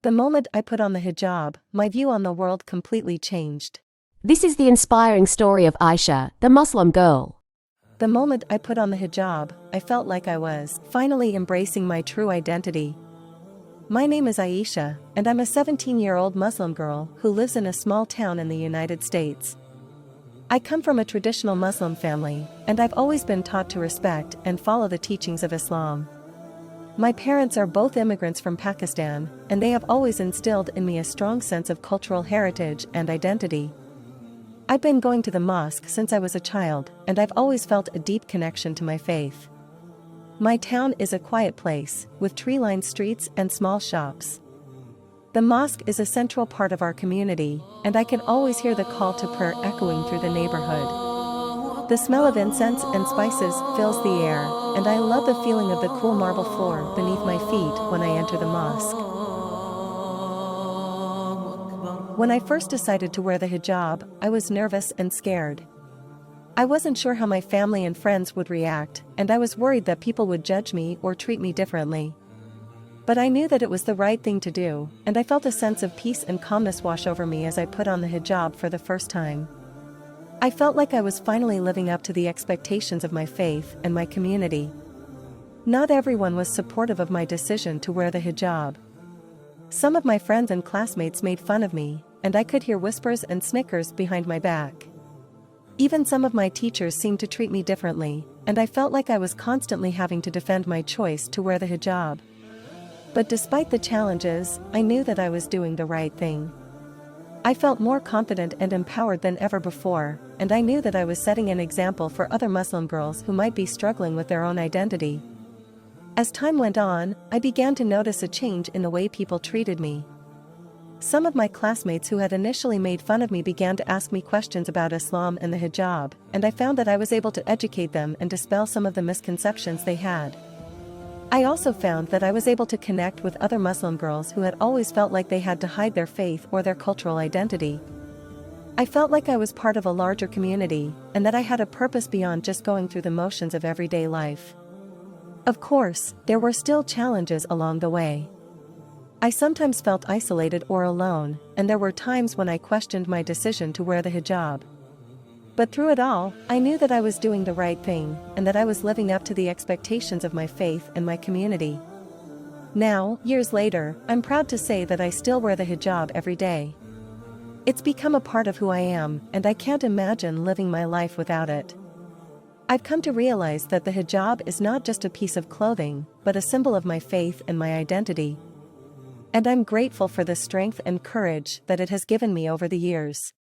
The moment I put on the hijab, my view on the world completely changed. This is the inspiring story of Aisha, the Muslim girl. The moment I put on the hijab, I felt like I was finally embracing my true identity. My name is Aisha, and I'm a 17-year-old Muslim girl who lives in a small town in the United States. I come from a traditional Muslim family, and I've always been taught to respect and follow the teachings of Islam. My parents are both immigrants from Pakistan, and they have always instilled in me a strong sense of cultural heritage and identity. I've been going to the mosque since I was a child, and I've always felt a deep connection to my faith. My town is a quiet place, with tree-lined streets and small shops. The mosque is a central part of our community, and I can always hear the call to prayer echoing through the neighborhood. The smell of incense and spices fills the air, and I love the feeling of the cool marble floor beneath my feet when I enter the mosque. When I first decided to wear the hijab, I was nervous and scared. I wasn't sure how my family and friends would react, and I was worried that people would judge me or treat me differently. But I knew that it was the right thing to do, and I felt a sense of peace and calmness wash over me as I put on the hijab for the first time. I felt like I was finally living up to the expectations of my faith and my community. Not everyone was supportive of my decision to wear the hijab. Some of my friends and classmates made fun of me, and I could hear whispers and snickers behind my back. Even some of my teachers seemed to treat me differently, and I felt like I was constantly having to defend my choice to wear the hijab. But despite the challenges, I knew that I was doing the right thing. I felt more confident and empowered than ever before, and I knew that I was setting an example for other Muslim girls who might be struggling with their own identity. As time went on, I began to notice a change in the way people treated me. Some of my classmates who had initially made fun of me began to ask me questions about Islam and the hijab, and I found that I was able to educate them and dispel some of the misconceptions they had. I also found that I was able to connect with other Muslim girls who had always felt like they had to hide their faith or their cultural identity. I felt like I was part of a larger community, and that I had a purpose beyond just going through the motions of everyday life. Of course, there were still challenges along the way. I sometimes felt isolated or alone, and there were times when I questioned my decision to wear the hijab. But through it all, I knew that I was doing the right thing, and that I was living up to the expectations of my faith and my community. Now, years later, I'm proud to say that I still wear the hijab every day. It's become a part of who I am, and I can't imagine living my life without it. I've come to realize that the hijab is not just a piece of clothing, but a symbol of my faith and my identity. And I'm grateful for the strength and courage that it has given me over the years.